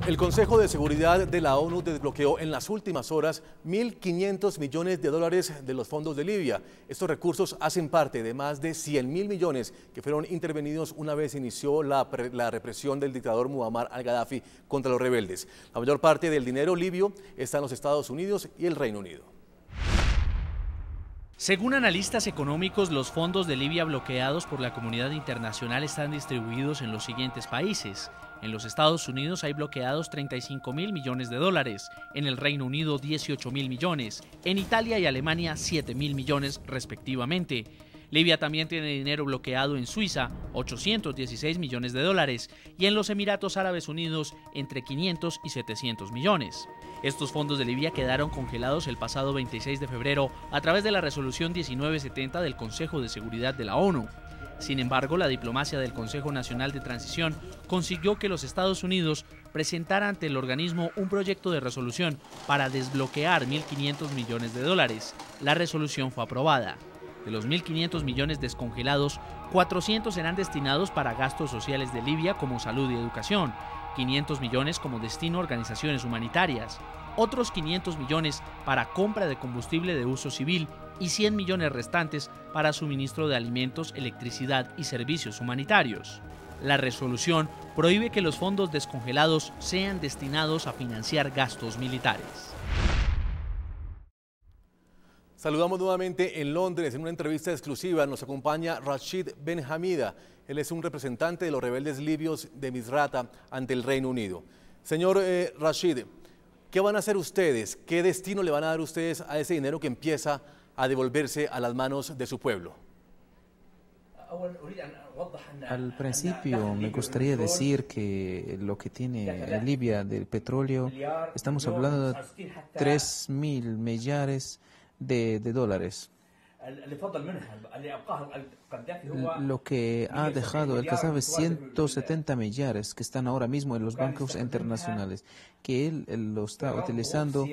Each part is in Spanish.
El Consejo de Seguridad de la ONU desbloqueó en las últimas horas 1.500 millones de dólares de los fondos de Libia. Estos recursos hacen parte de más de 100.000 millones que fueron intervenidos una vez inició la represión del dictador Muammar al-Gaddafi contra los rebeldes. La mayor parte del dinero libio está en los Estados Unidos y el Reino Unido. Según analistas económicos, los fondos de Libia bloqueados por la comunidad internacional están distribuidos en los siguientes países. En los Estados Unidos hay bloqueados 35.000 millones de dólares, en el Reino Unido 18.000 millones, en Italia y Alemania 7.000 millones respectivamente. Libia también tiene dinero bloqueado en Suiza, 816 millones de dólares, y en los Emiratos Árabes Unidos entre 500 y 700 millones. Estos fondos de Libia quedaron congelados el pasado 26 de febrero a través de la resolución 1970 del Consejo de Seguridad de la ONU. Sin embargo, la diplomacia del Consejo Nacional de Transición consiguió que los Estados Unidos presentaran ante el organismo un proyecto de resolución para desbloquear 1.500 millones de dólares. La resolución fue aprobada. De los 1.500 millones descongelados, 400 serán destinados para gastos sociales de Libia como salud y educación, 500 millones como destino a organizaciones humanitarias, otros 500 millones para compra de combustible de uso civil y 100 millones restantes para suministro de alimentos, electricidad y servicios humanitarios. La resolución prohíbe que los fondos descongelados sean destinados a financiar gastos militares. Saludamos nuevamente en Londres. En una entrevista exclusiva nos acompaña Rashid Ben Hamida. Él es un representante de los rebeldes libios de Misrata ante el Reino Unido. Señor Rashid, ¿qué van a hacer ustedes? ¿Qué destino le van a dar ustedes a ese dinero que empieza a devolverse a las manos de su pueblo? Al principio me gustaría decir que lo que tiene Libia del petróleo, estamos hablando de 3.000 millares de dólares. Lo que ha dejado el Gaddafi es 170 millares que están ahora mismo en los bancos internacionales, que él lo está utilizando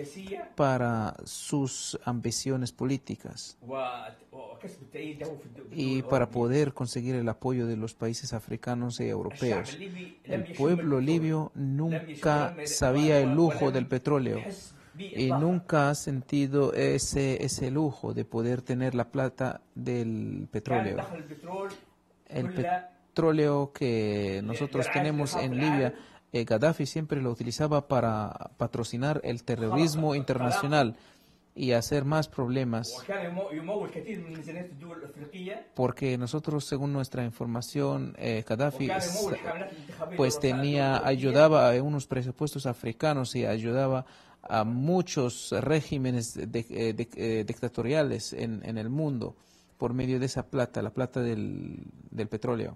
para sus ambiciones políticas y para poder conseguir el apoyo de los países africanos y europeos. El pueblo libio nunca sabía el lujo del petróleo y nunca ha sentido ese lujo de poder tener la plata del petróleo. El petróleo que nosotros tenemos en Libia, Gaddafi siempre lo utilizaba para patrocinar el terrorismo internacional y hacer más problemas, porque nosotros, según nuestra información, Gaddafi pues ayudaba a unos presupuestos africanos y ayudaba a muchos regímenes dictatoriales en el mundo por medio de esa plata, la plata del petróleo.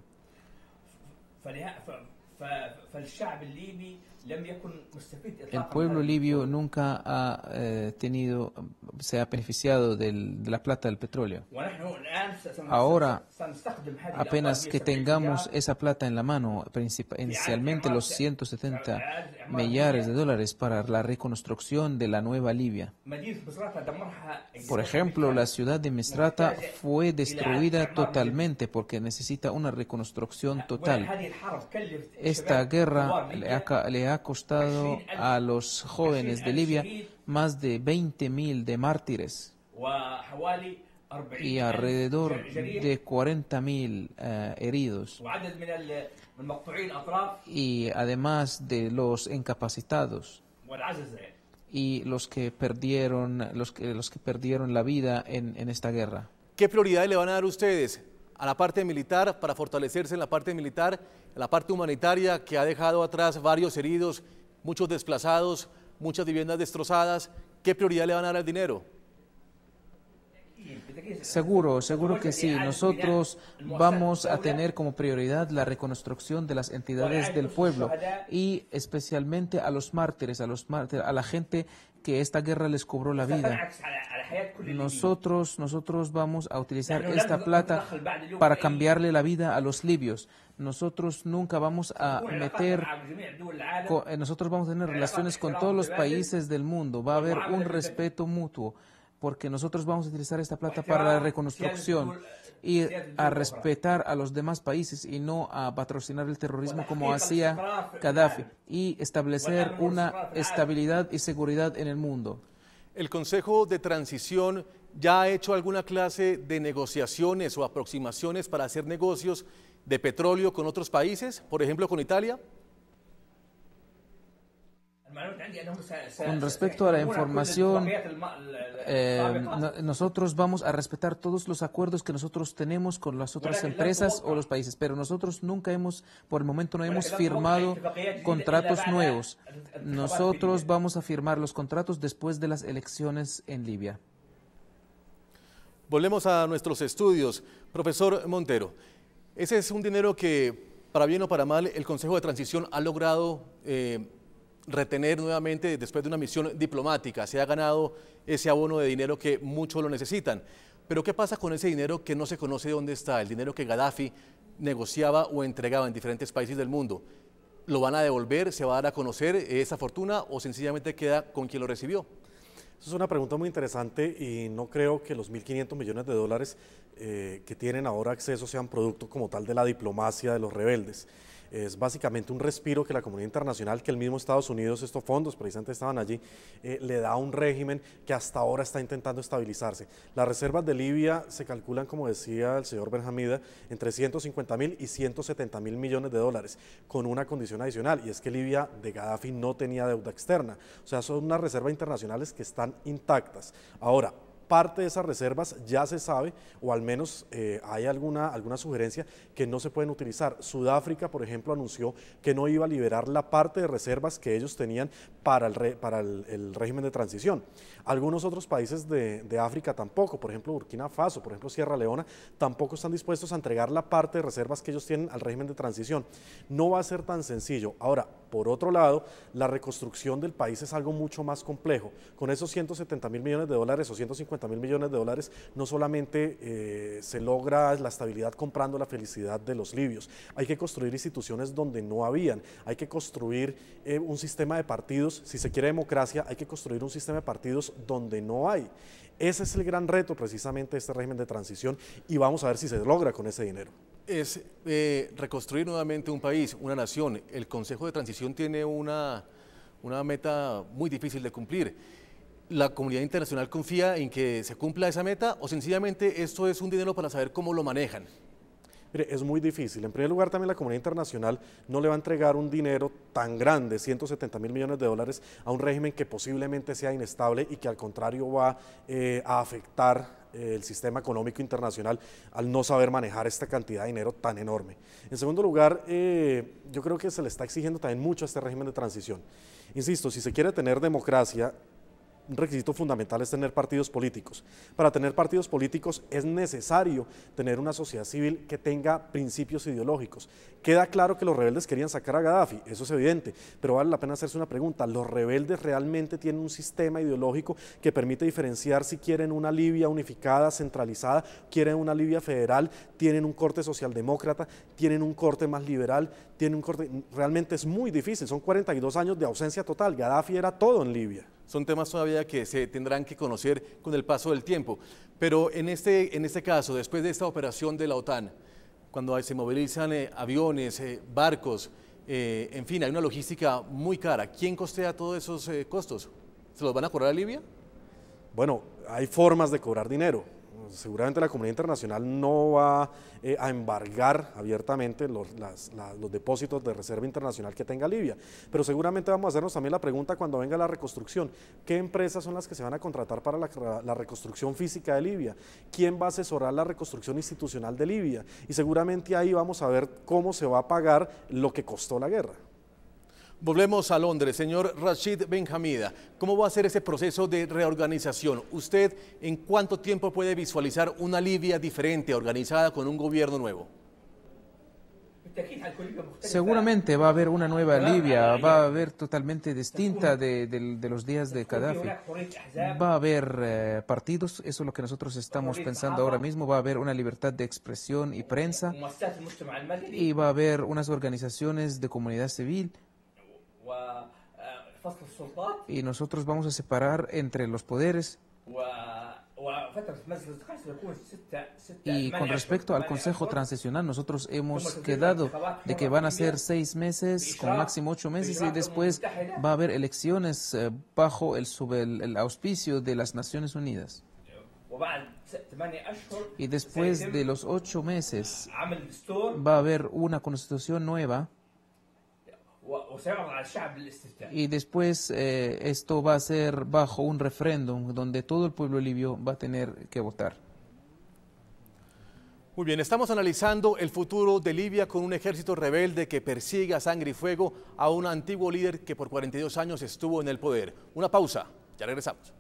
El pueblo libio nunca se ha beneficiado de la plata del petróleo. Ahora, apenas que tengamos esa plata en la mano, inicialmente los 170 millares de dólares para la reconstrucción de la nueva Libia. Por ejemplo, la ciudad de Misrata fue destruida totalmente porque necesita una reconstrucción total. Esta guerra le ha costado a los jóvenes de Libia más de 20.000 de mártires y alrededor de 40.000 heridos, y además de los incapacitados y los que perdieron la vida en esta guerra. ¿Qué prioridades le van a dar ustedes a la parte militar para fortalecerse en la parte militar, en la parte humanitaria que ha dejado atrás varios heridos, muchos desplazados, muchas viviendas destrozadas? ¿Qué prioridad le van a dar al dinero? Seguro que sí. Nosotros vamos a tener como prioridad la reconstrucción de las entidades del pueblo y especialmente a los mártires, a la gente que esta guerra les cobró la vida. Nosotros vamos a utilizar esta plata para cambiarle la vida a los libios. Nosotros nunca vamos a nosotros vamos a tener relaciones con todos los países del mundo. Va a haber un respeto mutuo, porque nosotros vamos a utilizar esta plata para la reconstrucción y a respetar a los demás países y no a patrocinar el terrorismo como hacía Gaddafi, y establecer una estabilidad y seguridad en el mundo. ¿El Consejo de Transición ya ha hecho alguna clase de negociaciones o aproximaciones para hacer negocios de petróleo con otros países, por ejemplo con Italia? Con respecto a la información, nosotros vamos a respetar todos los acuerdos que nosotros tenemos con las otras empresas o los países, pero nosotros nunca por el momento no hemos firmado contratos nuevos. Nosotros vamos a firmar los contratos después de las elecciones en Libia. Volvemos a nuestros estudios. Profesor Montero, ese es un dinero que, para bien o para mal, el Consejo de Transición ha logrado retener nuevamente después de una misión diplomática. Se ha ganado ese abono de dinero que muchos lo necesitan. Pero ¿qué pasa con ese dinero que no se conoce dónde está? El dinero que Gaddafi negociaba o entregaba en diferentes países del mundo. ¿Lo van a devolver? ¿Se va a dar a conocer esa fortuna o sencillamente queda con quien lo recibió? Esa es una pregunta muy interesante y no creo que los 1.500 millones de dólares que tienen ahora acceso sean producto como tal de la diplomacia de los rebeldes. Es básicamente un respiro que la comunidad internacional, que el mismo Estados Unidos, estos fondos precisamente estaban allí, le da a un régimen que hasta ahora está intentando estabilizarse. Las reservas de Libia se calculan, como decía el señor Benhamida, entre 150.000 y 170.000 millones de dólares, con una condición adicional, y es que Libia de Gaddafi no tenía deuda externa. O sea, son unas reservas internacionales que están intactas. Ahora, parte de esas reservas ya se sabe, o al menos hay alguna sugerencia que no se pueden utilizar. Sudáfrica, por ejemplo, anunció que no iba a liberar la parte de reservas que ellos tenían para el régimen de transición. Algunos otros países de África tampoco, por ejemplo Burkina Faso, por ejemplo Sierra Leona, tampoco están dispuestos a entregar la parte de reservas que ellos tienen al régimen de transición. No va a ser tan sencillo. Ahora, por otro lado, la reconstrucción del país es algo mucho más complejo. Con esos 170.000 millones de dólares o 150.000 millones de dólares, no solamente se logra la estabilidad comprando la felicidad de los libios, hay que construir instituciones donde no habían, hay que construir un sistema de partidos, si se quiere democracia, hay que construir un sistema de partidos donde no hay. Ese es el gran reto precisamente de este régimen de transición y vamos a ver si se logra con ese dinero. Es reconstruir nuevamente un país, una nación. El Consejo de Transición tiene una meta muy difícil de cumplir. ¿La comunidad internacional confía en que se cumpla esa meta o sencillamente esto es un dinero para saber cómo lo manejan? Mire, es muy difícil. En primer lugar, también la comunidad internacional no le va a entregar un dinero tan grande, 170.000 millones de dólares, a un régimen que posiblemente sea inestable y que al contrario va a afectar el sistema económico internacional al no saber manejar esta cantidad de dinero tan enorme. En segundo lugar, yo creo que se le está exigiendo también mucho a este régimen de transición. Insisto, si se quiere tener democracia, un requisito fundamental es tener partidos políticos. Para tener partidos políticos es necesario tener una sociedad civil que tenga principios ideológicos. Queda claro que los rebeldes querían sacar a Gaddafi, eso es evidente, pero vale la pena hacerse una pregunta. ¿Los rebeldes realmente tienen un sistema ideológico que permite diferenciar si quieren una Libia unificada, centralizada, quieren una Libia federal, tienen un corte socialdemócrata, tienen un corte más liberal, tienen un corte... Realmente es muy difícil, son 42 años de ausencia total. Gaddafi era todo en Libia. Son temas todavía que se tendrán que conocer con el paso del tiempo. Pero en este caso, después de esta operación de la OTAN, cuando se movilizan aviones, barcos, en fin, hay una logística muy cara. ¿Quién costea todos esos costos? ¿Se los van a cobrar a Libia? Bueno, hay formas de cobrar dinero. Seguramente la comunidad internacional no va a embargar abiertamente los depósitos de reserva internacional que tenga Libia, pero seguramente vamos a hacernos también la pregunta cuando venga la reconstrucción: ¿qué empresas son las que se van a contratar para la reconstrucción física de Libia? ¿Quién va a asesorar la reconstrucción institucional de Libia? Y seguramente ahí vamos a ver cómo se va a pagar lo que costó la guerra. Volvemos a Londres. Señor Rashid Benhamida, ¿cómo va a ser ese proceso de reorganización? ¿Usted en cuánto tiempo puede visualizar una Libia diferente, organizada con un gobierno nuevo? Seguramente va a haber una nueva Libia, va a haber totalmente distinta de los días de Gaddafi. Va a haber partidos, eso es lo que nosotros estamos pensando ahora mismo, va a haber una libertad de expresión y prensa, y va a haber unas organizaciones de comunidad civil. Y nosotros vamos a separar entre los poderes Y con respecto al Consejo Transicional, nosotros hemos quedado de que van a ser 6 meses, con máximo 8 meses, y después va a haber elecciones bajo el auspicio de las Naciones Unidas. Y después de los 8 meses va a haber una constitución nueva. Y después esto va a ser bajo un referéndum donde todo el pueblo libio va a tener que votar. Muy bien, estamos analizando el futuro de Libia con un ejército rebelde que persigue a sangre y fuego a un antiguo líder que por 42 años estuvo en el poder. Una pausa, ya regresamos.